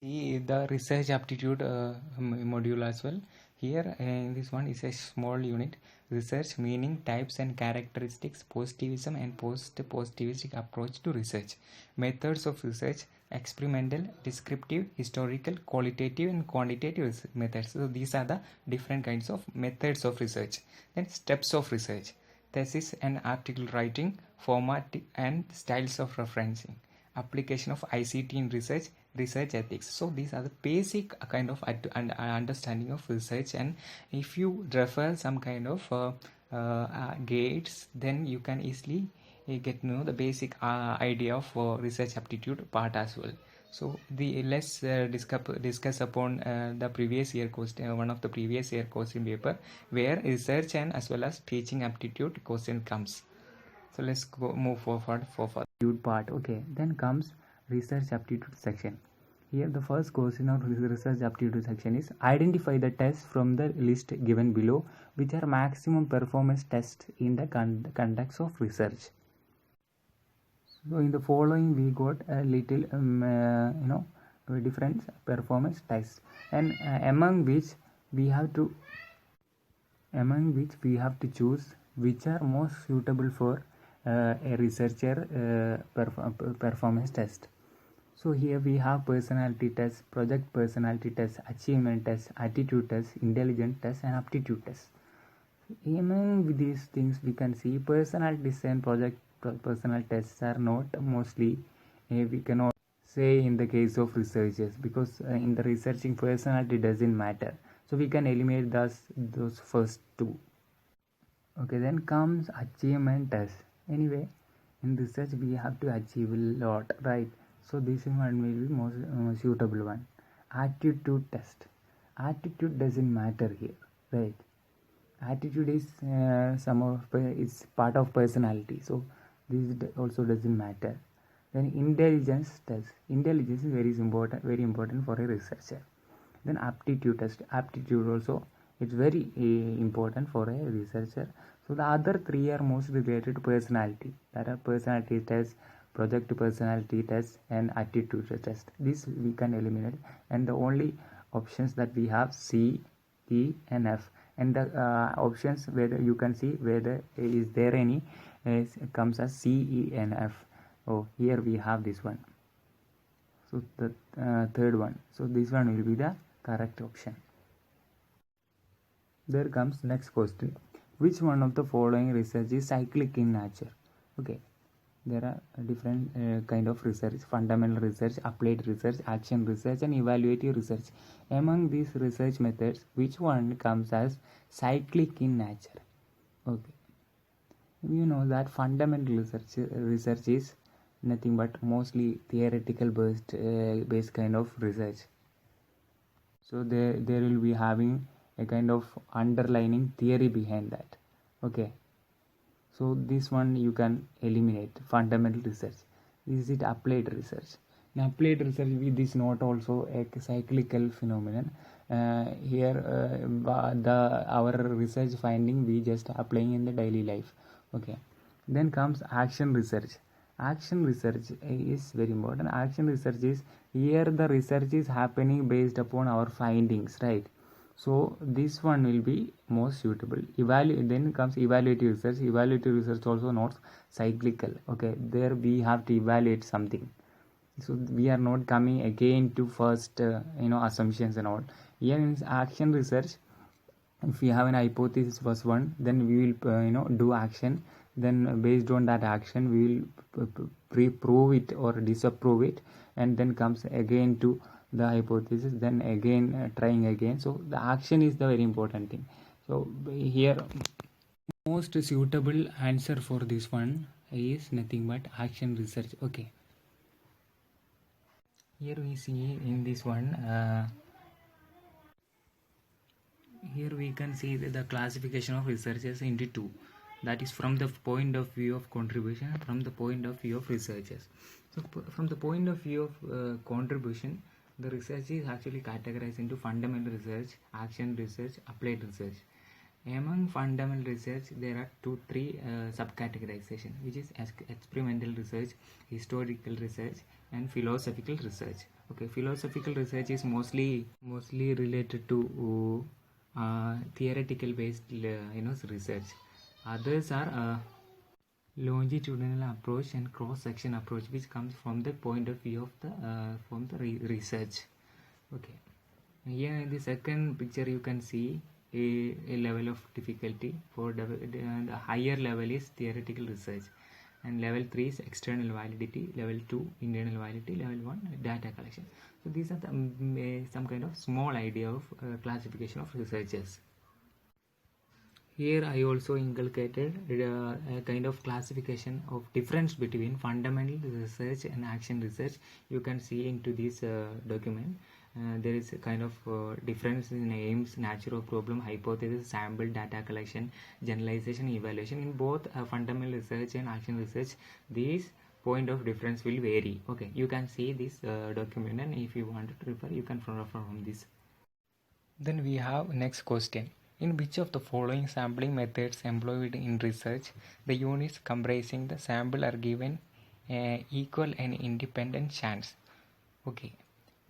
see the research aptitude module as well. Here this one is a small unit, research meaning, types and characteristics, positivism and post-positivistic approach to research, methods of research, experimental, descriptive, historical, qualitative and quantitative methods. So these are the different kinds of methods of research. Then steps of research, thesis and article writing, format and styles of referencing, application of ICT in research, research ethics. So these are the basic kind of understanding of research, and if you refer some kind of gates, then you can easily get to know the basic idea of research aptitude part as well. So let's discuss upon the previous year question, one of the previous year question paper, where research and as well as teaching aptitude question comes. So let's move forward for aptitude part. Okay, then comes research aptitude section. Here the first question of research aptitude section is identify the tests from the list given below which are maximum performance tests in the context of research. So in the following we got a little different performance tests, and among which we have to choose which are most suitable for a researcher performance test. So here we have personality test, project personality test, achievement test, attitude test, intelligence test and aptitude test. Among these things we can see personality and project personal tests are not mostly we cannot say in the case of researchers, because in the researching personality doesn't matter, so we can eliminate those first two. Okay, then comes achievement test. Anyway, in research we have to achieve a lot, right? So this one will be most suitable one. Attitude test. Attitude doesn't matter here, right? Attitude is it's part of personality, so this also doesn't matter. Then intelligence test. Intelligence is very important for a researcher. Then aptitude test. Aptitude also, it's very important for a researcher. So the other three are most related to personality. That are personality test, project personality test and attitude test. This we can eliminate, and the only options that we have C, E and F, and the options whether you can see whether is there any comes as C, E and F. Oh, here we have this one. So the third one, so this one will be the correct option. There comes next question. Which one of the following research is cyclic in nature? Okay, there are different kind of research: fundamental research, applied research, action research and evaluative research. Among these research methods, which one comes as cyclic in nature? Okay, you know that fundamental research is nothing but mostly theoretical based kind of research. So there will be having a kind of underlining theory behind that. Okay, so this one you can eliminate, fundamental research. Is it applied research? In applied research, this is not also a cyclical phenomenon. Our research finding we just applying in the daily life. Okay, then comes action research. Action research is very important. Action research is, here the research is happening based upon our findings, right? So this one will be most suitable. Then comes evaluative research. Evaluative research also not cyclical. Okay, there we have to evaluate something, so we are not coming again to first assumptions and all. Here in action research, if we have an hypothesis first one, then we will do action, then based on that action we will prove it or disapprove it, and then comes again to the hypothesis, then again trying again. So the action is the very important thing. So here most suitable answer for this one is nothing but action research. Okay, here we see in this one here we can see the classification of researchers into two, that is from the point of view of contribution, from the point of view of researchers. So from the point of view of contribution, the research is actually categorized into fundamental research, action research, applied research. Among fundamental research, there are three subcategorization, which is experimental research, historical research and philosophical research. Okay, philosophical research is mostly related to theoretical based research. Others are longitudinal approach and cross section approach, which comes from the point of view of the research. Okay, here in the second picture you can see a level of difficulty. For the higher level is theoretical research, and level 3 is external validity, level 2 internal validity, level 1 data collection. So these are the, some kind of small idea of classification of researchers. Here I also inculcated a kind of classification of difference between fundamental research and action research. You can see into this document. There is a kind of difference in aims, nature of problem, hypothesis, sample, data collection, generalization, evaluation. In both fundamental research and action research, these point of difference will vary. Okay, you can see this document, and if you want to refer, you can refer from this. Then we have next question. In which of the following sampling methods employed in research, the units comprising the sample are given equal and independent chance? Okay,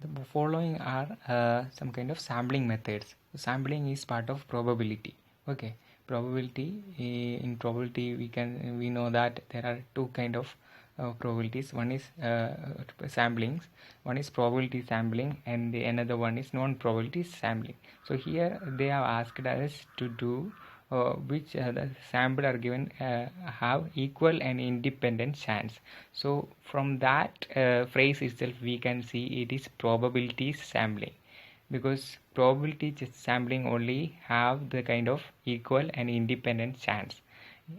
the following are some kind of sampling methods. Sampling is part of probability. Okay, probability, in probability we know that there are two kind of probabilities. One is samplings, one is probability sampling, and another one is non-probability sampling. So here they have asked us to do which the sample are given have equal and independent chance. So from that phrase itself we can see it is probability sampling, because probability sampling only have the kind of equal and independent chance.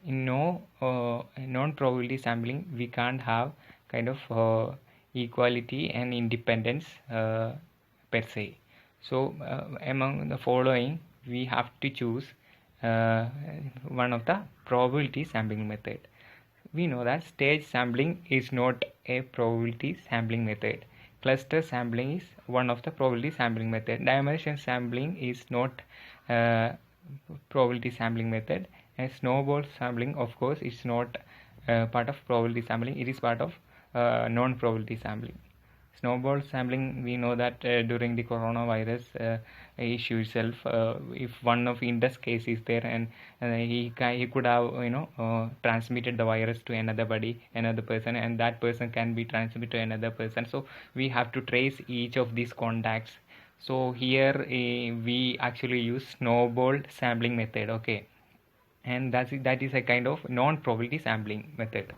In non-probability sampling we can't have kind of equality and independence per se. So among the following we have to choose one of the probability sampling method. We know that stage sampling is not a probability sampling method. Cluster sampling is one of the probability sampling method. Dimension sampling is not probability sampling method, and snowball sampling of course is not part of probability sampling. It is part of non-probability sampling. Snowball sampling, we know that during the coronavirus issue itself, if one of Indus case is there, and he could have transmitted the virus to another person, and that person can be transmitted to another person. So we have to trace each of these contacts. So here we actually use snowball sampling method. Okay, and that is a kind of non-probability sampling method.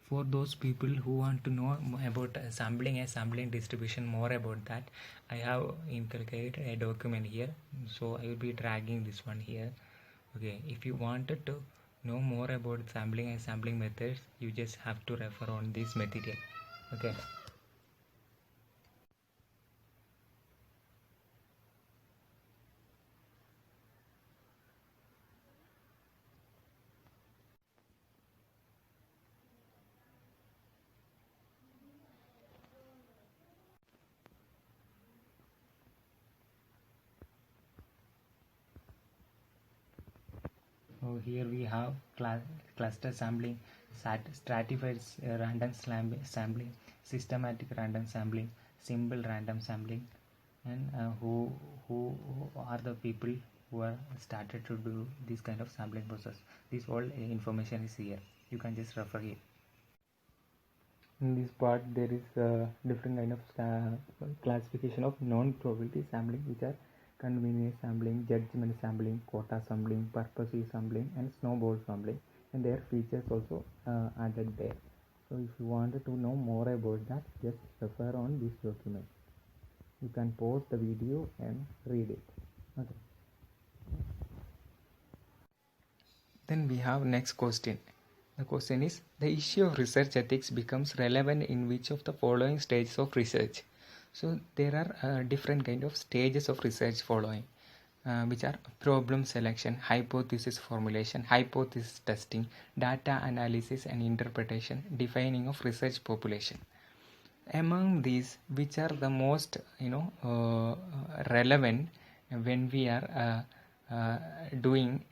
For those people who want to know about sampling and sampling distribution, more about that, I have inculcated a document here, so I will be dragging this one here. Okay, if you wanted to know more about sampling and sampling methods, you just have to refer on this material. Okay. So here we have cluster sampling, stratified random sampling, systematic random sampling, simple random sampling, and who are the people who are started to do this kind of sampling process. This all information is here. You can just refer here. In this part there is different kind of classification of non-probability sampling, which are convenience sampling, judgment sampling, quota sampling, purposive sampling, and snowball sampling, and their features also added there. So if you wanted to know more about that, just refer on this document. You can pause the video and read it. Okay. Then we have next question. The question is, the issue of research ethics becomes relevant in which of the following stages of research? So there are different kind of stages of research following, which are problem selection, hypothesis formulation, hypothesis testing, data analysis and interpretation, defining of research population. Among these, which are the most relevant when we are doing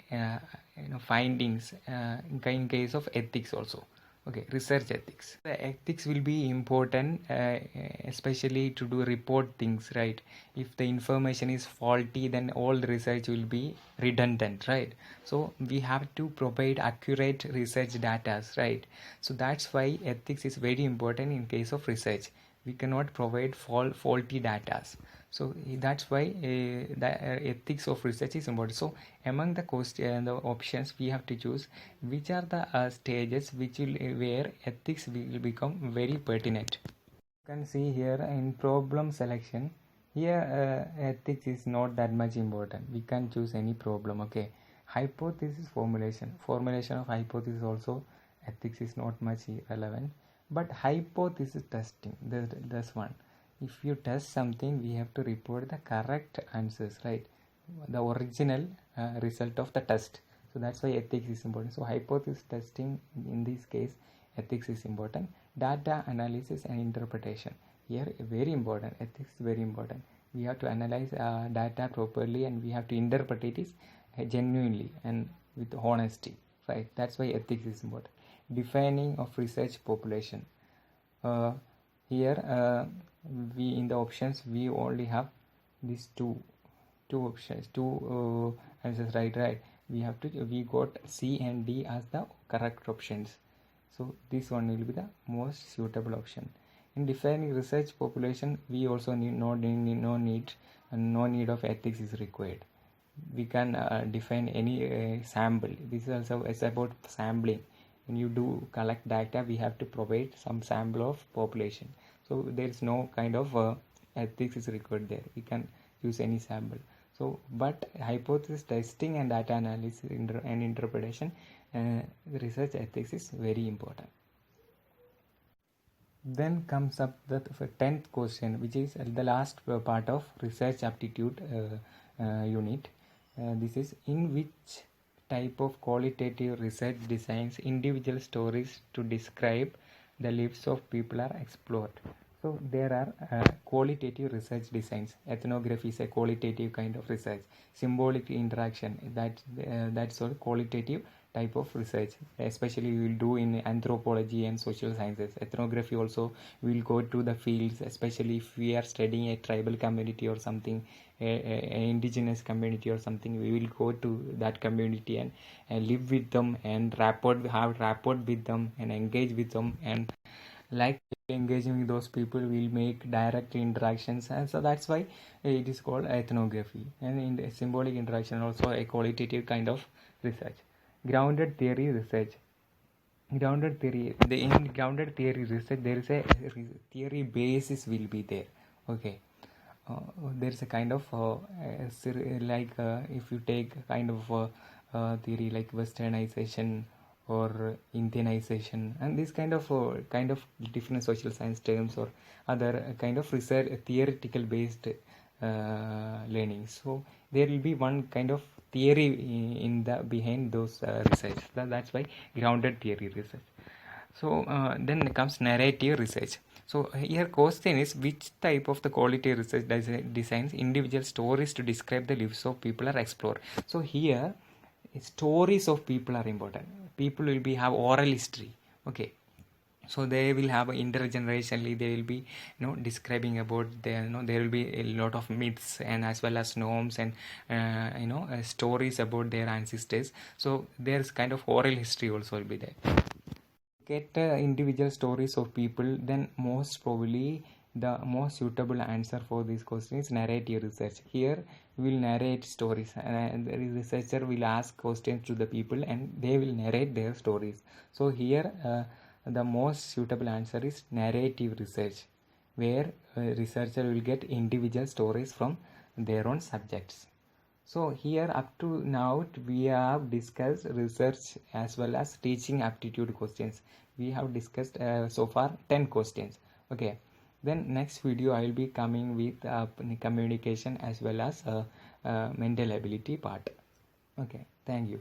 findings in case of ethics also? Okay, research ethics. The ethics will be important, especially to do report things, right? If the information is faulty, then all the research will be redundant, right? So we have to provide accurate research data, right? So that's why ethics is very important in case of research. We cannot provide faulty data. So that's why the ethics of research is important. So among the the options, we have to choose which are the stages where ethics will become very pertinent. You can see here in problem selection, here ethics is not that much important. We can choose any problem. Okay, hypothesis formulation of hypothesis also, ethics is not much relevant. But hypothesis testing, this one, if you test something, we have to report the correct answers, right? The original result of the test. So that's why ethics is important. So hypothesis testing, in this case, ethics is important. Data analysis and interpretation, here very important. Ethics is very important. We have to analyze data properly, and we have to interpret it is genuinely and with honesty, right? That's why ethics is important. Defining of research population, here we in the options we only have these two options, two answers, right? We got C and D as the correct options. So this one will be the most suitable option. In defining research population, we also need no need of ethics is required. We can define any sample. This is also about sampling. When you do collect data, we have to provide some sample of population. So there is no kind of ethics is required there. We can use any sample. So, but hypothesis testing and data analysis and interpretation, the research ethics is very important. Then comes up the 10th question, which is the last part of research aptitude unit. This is, in which type of qualitative research designs individual stories to describe the lives of people are explored. So there are qualitative research designs. Ethnography is a qualitative kind of research. Symbolic interaction, that's all qualitative type of research. Especially we will do in anthropology and social sciences. Ethnography also, we will go to the fields, especially if we are studying a tribal community or something, a indigenous community or something. We will go to that community and live with them and have rapport with them and engage with them, and like engaging with those people will make direct interactions, and so that's why it is called ethnography. And in the symbolic interaction also a qualitative kind of research. Grounded theory research. In grounded theory research, there is a theory basis will be there. Okay, there is a kind of if you take kind of theory like westernization or Indianization, and this kind of different social science terms or other kind of research theoretical based learning. So there will be one kind of theory in the behind those research. That's why grounded theory research. So then comes narrative research. So here question is, which type of the qualitative research designs individual stories to describe the lives of people are explored. So here stories of people are important. People will have oral history. Okay, so they will have intergenerationally, they will be describing about their there will be a lot of myths and as well as norms and stories about their ancestors. So there's kind of oral history also will be there. Get individual stories of people, then most probably the most suitable answer for this question is narrative research. Here we will narrate stories, and the researcher will ask questions to the people and they will narrate their stories. So here the most suitable answer is narrative research, where researcher will get individual stories from their own subjects. So here up to now we have discussed research as well as teaching aptitude questions. We have discussed so far 10 questions. Okay, then next video I will be coming with communication as well as mental ability part. Okay, thank you.